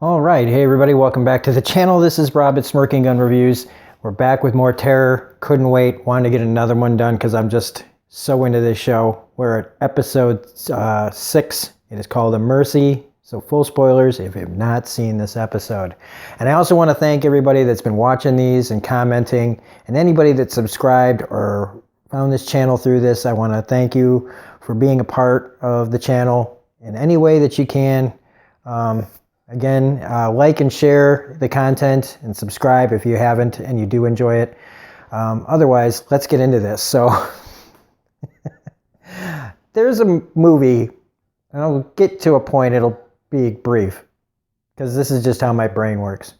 All right, hey everybody, welcome back to the channel. This is Rob at Smirking Gun Reviews. We're back with more Terror. Couldn't wait, wanted to get another one done because I'm just so into this show. We're at episode 6. It is called A Mercy. So full spoilers if you have not seen this episode. And I also want to thank everybody that's been watching these and commenting, and anybody that subscribed or found this channel through this. I want to thank you for being a part of the channel in any way that you can. Again, like and share the content and subscribe if you haven't and you do enjoy it. Otherwise, let's get into this. So there's a movie, and I'll get to a point, it'll be brief because this is just how my brain works.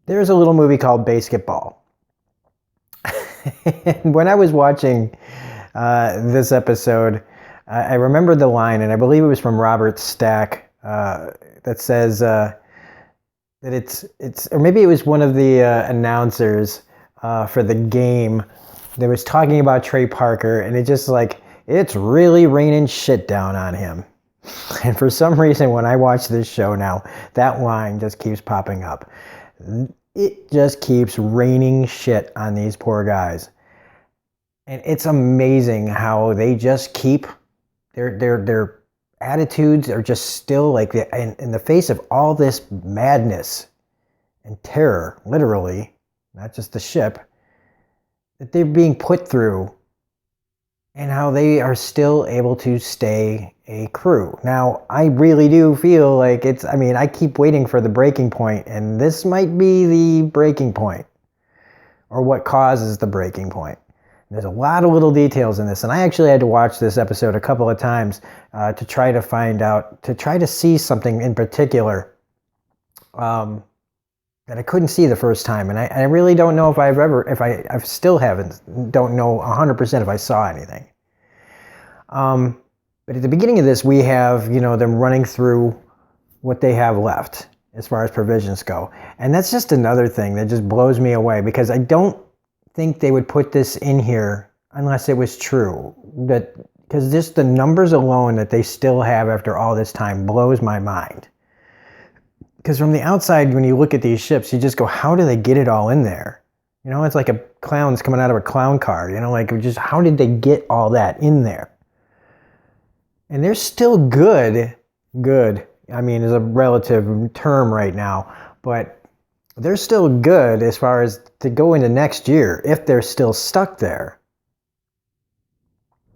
There's a little movie called BASEketball. And when I was watching this episode, I remember the line, and I believe it was from Robert Stack, that says that it's or maybe it was one of the announcers for the game that was talking about Trey Parker, and it just like, it's really raining shit down on him. And for some reason, when I watch this show now, that line just keeps popping up. It just keeps raining shit on these poor guys. And it's amazing how they just keep their attitudes are just still like, in the face of all this madness and terror, literally, not just the ship, that they're being put through, and how they are still able to stay a crew. Now, I really do feel like I keep waiting for the breaking point, and this might be the breaking point, or what causes the breaking point. There's a lot of little details in this, and I actually had to watch this episode a couple of times to try to find out, to try to see something in particular that I couldn't see the first time. And I really don't know if I still don't know 100% if I saw anything. But at the beginning of this, we have, them running through what they have left as far as provisions go. And that's just another thing that just blows me away, because I don't think they would put this in here unless it was true, because just the numbers alone that they still have after all this time blows my mind. Because from the outside, when you look at these ships, you just go, how do they get it all in there? It's like a clown's coming out of a clown car, just how did they get all that in there? And they're still good, I mean, is a relative term right now, but they're still good as far as to go into next year if they're still stuck there.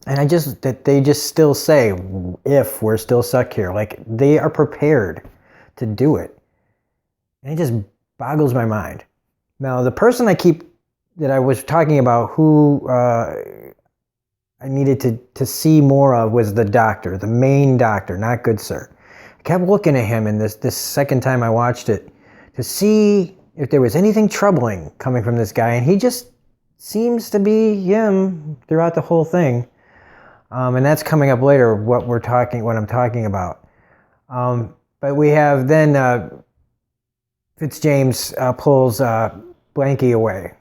And they just still say, if we're still stuck here, like they are prepared to do it. And it just boggles my mind. Now, the person that I was talking about, who I needed to see more of, was the doctor, the main doctor, not Good Sir. I kept looking at him in this second time I watched it, to see if there was anything troubling coming from this guy, and he just seems to be him throughout the whole thing. And that's coming up later, what I'm talking about. But we have then Fitzjames pulls Blanky away.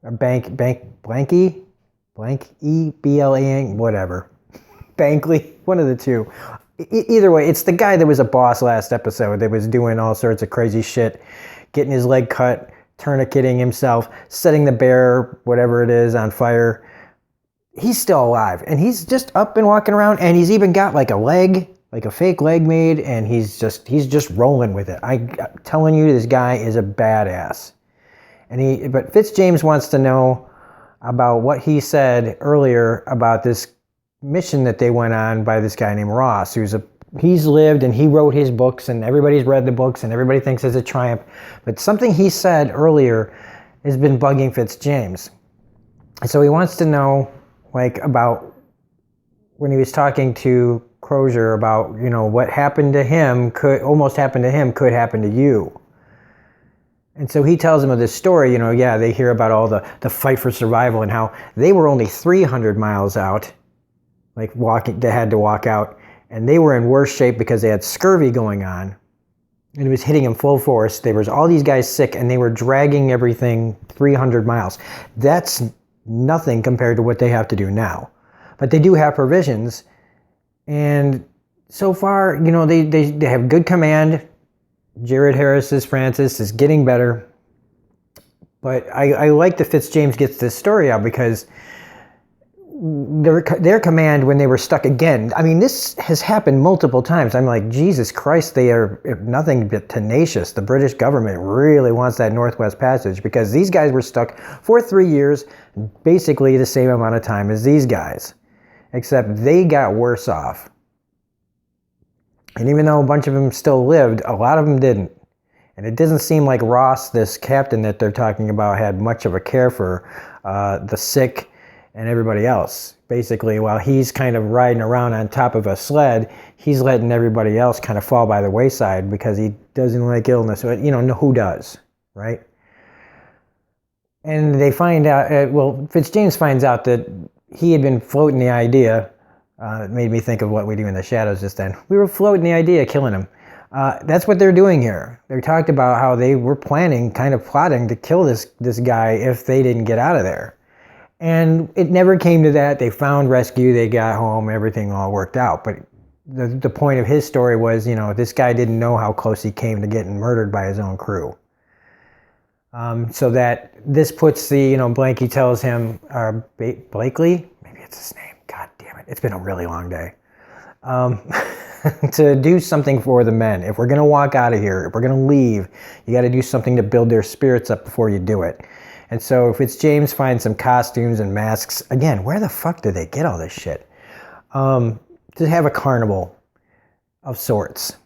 Blanky, Blanky, whatever. Bankley, one of the two. Either way, it's the guy that was a boss last episode that was doing all sorts of crazy shit, getting his leg cut, tourniqueting himself, setting the bear, whatever it is, on fire. He's still alive, and he's just up and walking around, and he's even got like a leg, like a fake leg made, and he's just rolling with it. I'm telling you, this guy is a badass. But Fitzjames wants to know about what he said earlier about this mission that they went on by this guy named Ross, he's lived and he wrote his books, and everybody's read the books and everybody thinks it's a triumph. But something he said earlier has been bugging Fitzjames. So he wants to know, like, about when he was talking to Crozier about, what happened to him could happen to you. And so he tells him of this story, they hear about all the fight for survival and how they were only 300 miles out, like they had to walk out, and they were in worse shape because they had scurvy going on, and it was hitting them full force. There was all these guys sick, and they were dragging everything 300 miles. That's nothing compared to what they have to do now. But they do have provisions, and so far, they have good command. Jared Harris's Francis is getting better. But I like that Fitzjames gets this story out because their command when they were stuck again, I mean, this has happened multiple times. I'm like, Jesus Christ, they are nothing but tenacious. The British government really wants that Northwest Passage because these guys were stuck for 3 years, basically the same amount of time as these guys, except they got worse off. And even though a bunch of them still lived, a lot of them didn't. And it doesn't seem like Ross, this captain that they're talking about, had much of a care for the sick and everybody else. Basically, while he's kind of riding around on top of a sled, he's letting everybody else kind of fall by the wayside because he doesn't like illness. You know, who does, right? And they find out, Fitzjames finds out that he had been floating the idea. It made me think of What We Do in the Shadows just then. We were floating the idea of killing him. That's what they're doing here. They talked about how they were planning, kind of plotting to kill this guy if they didn't get out of there. And it never came to that. They found rescue, they got home, everything all worked out. But the point of his story was, you know, this guy didn't know how close he came to getting murdered by his own crew. So that this puts the, you know, Blanky tells him, Blakely, maybe it's his name. God damn it. It's been a really long day. To do something for the men. If we're going to walk out of here, if we're going to leave, you got to do something to build their spirits up before you do it. And so Fitzjames finds some costumes and masks. Again, where the fuck did they get all this shit? To have a carnival of sorts.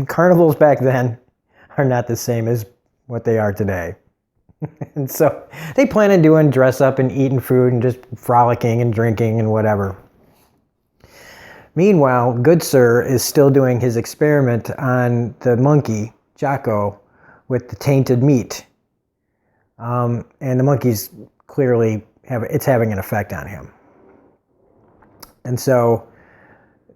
Carnivals back then are not the same as what they are today. And so they plan on doing dress up and eating food and just frolicking and drinking and whatever. Meanwhile, Good Sir is still doing his experiment on the monkey, Jocko, with the tainted meat. And the monkey's clearly having an effect on him. And so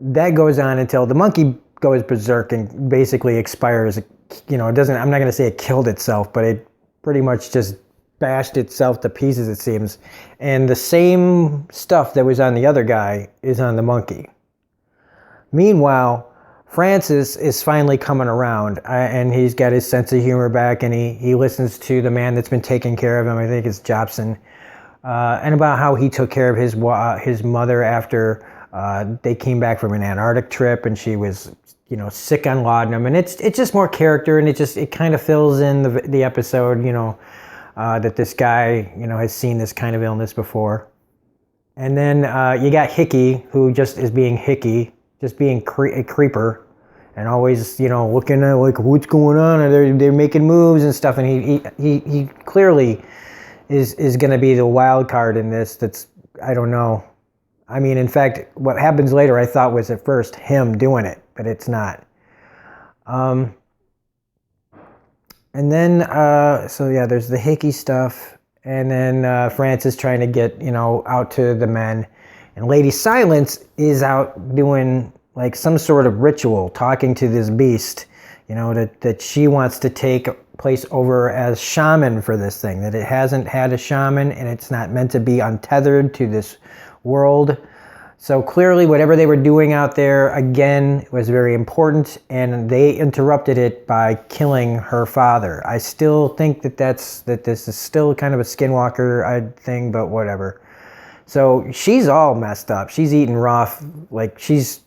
that goes on until the monkey goes berserk and basically expires. You know, I'm not going to say it killed itself, but it pretty much just bashed itself to pieces, it seems. And the same stuff that was on the other guy is on the monkey. Meanwhile, Francis is finally coming around, and he's got his sense of humor back, and he listens to the man that's been taking care of him, I think it's Jobson, and about how he took care of his mother after they came back from an Antarctic trip, and she was, you know, sick on laudanum, and it's just more character, and it kind of fills in the episode, you know, that this guy, you know, has seen this kind of illness before. And then you got Hickey, who just is being Hickey, just being a creeper, and always, you know, looking at like what's going on, and they're making moves and stuff, and he clearly is going to be the wild card in this. That's, I don't know. I mean, in fact, what happens later I thought was at first him doing it, but it's not. And then so yeah, there's the Hickey stuff, and then Francis trying to get, you know, out to the men. And Lady Silence is out doing like some sort of ritual, talking to this beast, you know, that she wants to take place over as shaman for this thing, that it hasn't had a shaman and it's not meant to be untethered to this world. So clearly whatever they were doing out there, again, was very important, and they interrupted it by killing her father. I still think that this is still kind of a skinwalker thing, but whatever. So she's all messed up. She's eating raw, she's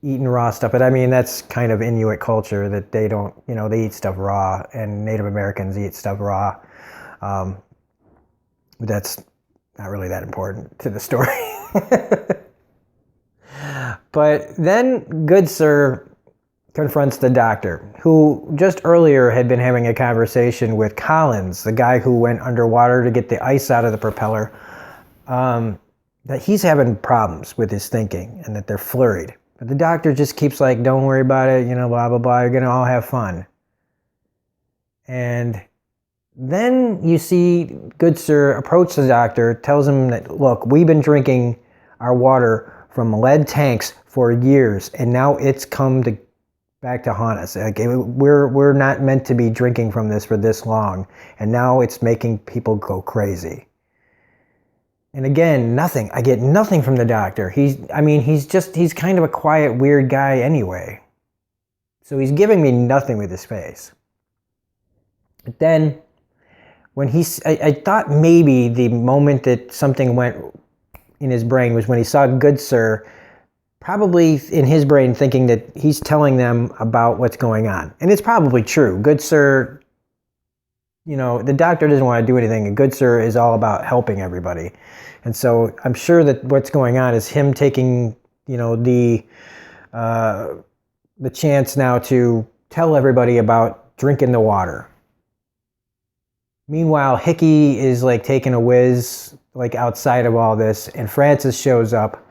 eating raw stuff. But I mean, that's kind of Inuit culture, that they don't, you know, they eat stuff raw, and Native Americans eat stuff raw. But that's not really that important to the story. But then Good Sir confronts the doctor, who just earlier had been having a conversation with Collins, the guy who went underwater to get the ice out of the propeller. That he's having problems with his thinking and that they're flurried. But the doctor just keeps like, don't worry about it, you know, blah, blah, blah, you're going to all have fun. And then you see Good Sir approach the doctor, tells him that, look, we've been drinking our water from lead tanks for years, and now it's come back to haunt us. Like, we're not meant to be drinking from this for this long, and now it's making people go crazy. And again, nothing. I get nothing from the doctor. He's kind of a quiet, weird guy anyway. So he's giving me nothing with his face. But then when I thought maybe the moment that something went in his brain was when he saw Good Sir, probably in his brain thinking that he's telling them about what's going on. And it's probably true. Good Sir, the doctor doesn't want to do anything, and Good Sir is all about helping everybody. And so I'm sure that what's going on is him taking, the chance now to tell everybody about drinking the water. Meanwhile, Hickey is like taking a whiz like outside of all this, and Francis shows up,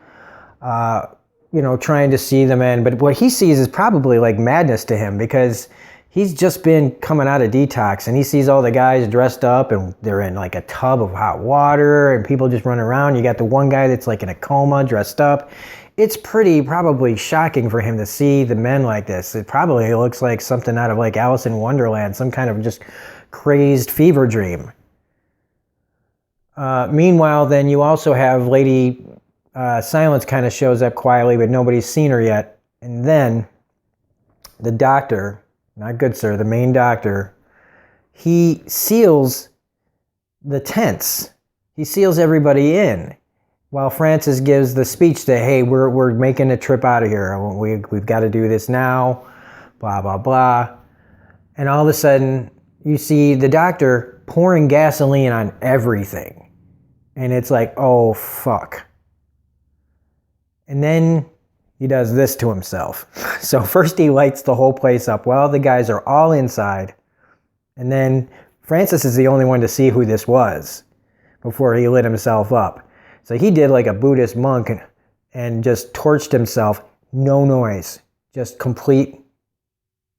trying to see the men. But what he sees is probably like madness to him, because he's just been coming out of detox, and he sees all the guys dressed up and they're in like a tub of hot water and people just running around. You got the one guy that's like in a coma dressed up. It's probably shocking for him to see the men like this. It probably looks like something out of like Alice in Wonderland, some kind of just crazed fever dream. Meanwhile, then you also have Lady Silence kind of shows up quietly, but nobody's seen her yet. And then the doctor, not Good Sir, the main doctor, he seals the tents. He seals everybody in while Francis gives the speech that, hey, we're making a trip out of here. We've got to do this now, blah, blah, blah. And all of a sudden, you see the doctor pouring gasoline on everything. And it's like, oh, fuck. And then he does this to himself. So first he lights the whole place up while the guys are all inside. And then Francis is the only one to see who this was before he lit himself up. So he did like a Buddhist monk and just torched himself. No noise. Just complete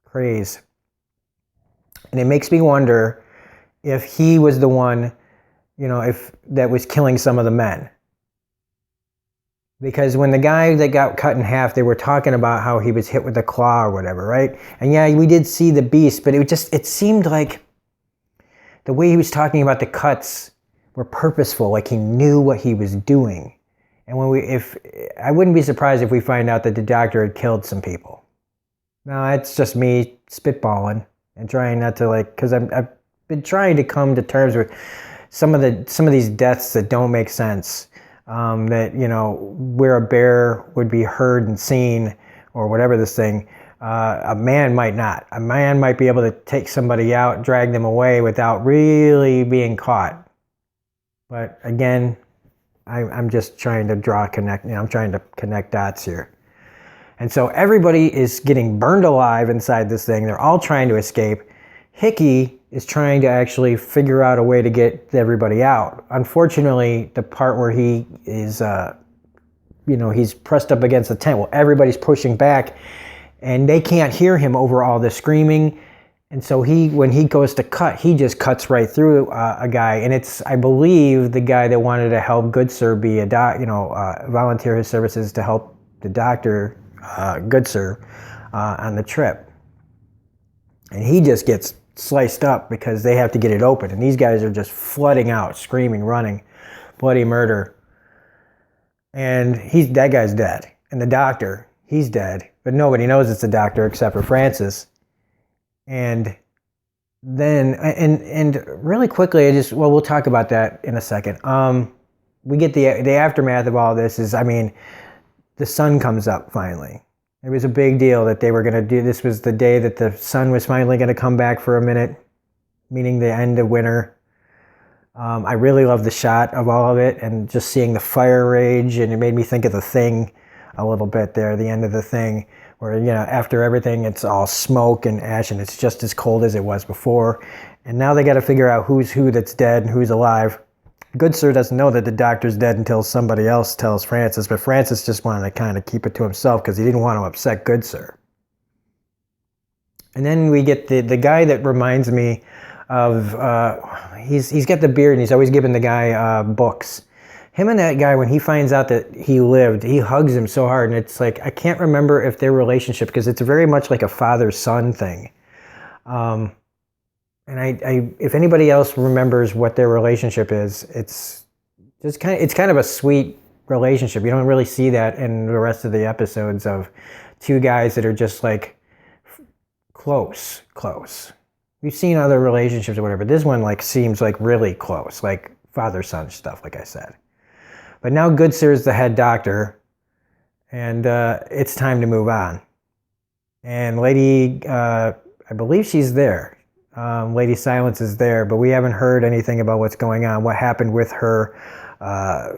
craze. And it makes me wonder if he was the one, if that was killing some of the men. Because when the guy that got cut in half, they were talking about how he was hit with a claw or whatever, right? And yeah, we did see the beast, but it seemed like the way he was talking about the cuts were purposeful, like he knew what he was doing. And I wouldn't be surprised if we find out that the doctor had killed some people. Now, that's just me spitballing and trying not to because I've been trying to come to terms with some of these deaths that don't make sense. That, where a bear would be heard and seen or whatever this thing, a man might not. A man might be able to take somebody out, drag them away without really being caught. But again, I'm just trying to I'm trying to connect dots here. And so everybody is getting burned alive inside this thing. They're all trying to escape. Hickey is trying to actually figure out a way to get everybody out. Unfortunately, the part where he is, he's pressed up against the tent. Well, everybody's pushing back, and they can't hear him over all the screaming. And so when he goes to cut, he just cuts right through a guy. And it's, I believe, the guy that wanted to help Good Sir be volunteer his services to help the doctor, Good Sir, on the trip. And he just gets sliced up because they have to get it open. And these guys are just flooding out, screaming, running, bloody murder. And that guy's dead. And the doctor, he's dead. But nobody knows it's the doctor except for Francis. And then, and really quickly, we'll talk about that in a second. We get the aftermath of all this is, the sun comes up finally. It was a big deal that they were going to do. This was the day that the sun was finally going to come back for a minute, meaning the end of winter. I really love the shot of all of it and just seeing the fire rage, and it made me think of The Thing a little bit there, the end of The Thing, where, after everything, it's all smoke and ash, and it's just as cold as it was before. And now they got to figure out who's who that's dead and who's alive. Good Sir doesn't know that the doctor's dead until somebody else tells Francis, but Francis just wanted to kind of keep it to himself because he didn't want to upset Good Sir. And then we get the guy that reminds me of, he's got the beard and he's always giving the guy books. Him and that guy, when he finds out that he lived, he hugs him so hard. And it's like, I can't remember if their relationship, because it's very much like a father-son thing. And I if anybody else remembers what their relationship is, it's kind of a sweet relationship. You don't really see that in the rest of the episodes of two guys that are just like close. We've seen other relationships or whatever. This one like seems like really close, like father-son stuff, like I said. But now Goodsir is the head doctor, and it's time to move on. And Lady, I believe she's there. Lady Silence is there, but we haven't heard anything about what's going on, what happened with her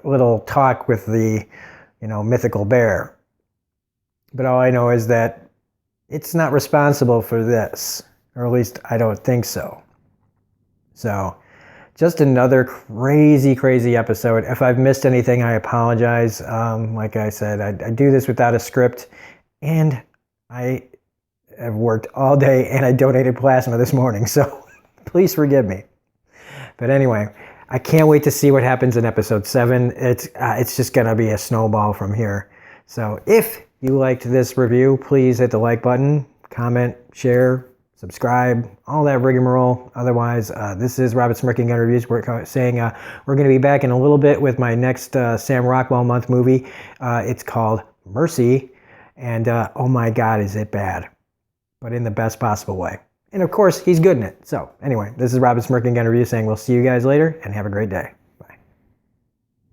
little talk with the, mythical bear. But all I know is that it's not responsible for this, or at least I don't think so. So, just another crazy episode. If I've missed anything, I apologize. Like I said, I do this without a script, and I have worked all day, and I donated plasma this morning, so please forgive me. But anyway, I can't wait to see what happens in episode 7. It's just going to be a snowball from here. So if you liked this review, please hit the like button, comment, share, subscribe, all that rigmarole. Otherwise, this is Robert Smirking Gun Reviews. We're saying we're going to be back in a little bit with my next Sam Rockwell month movie. It's called Mercy, and oh my God, is it bad. But in the best possible way. And of course, he's good in it. So anyway, this is Robert Smirking Gun Reviews saying we'll see you guys later, and have a great day.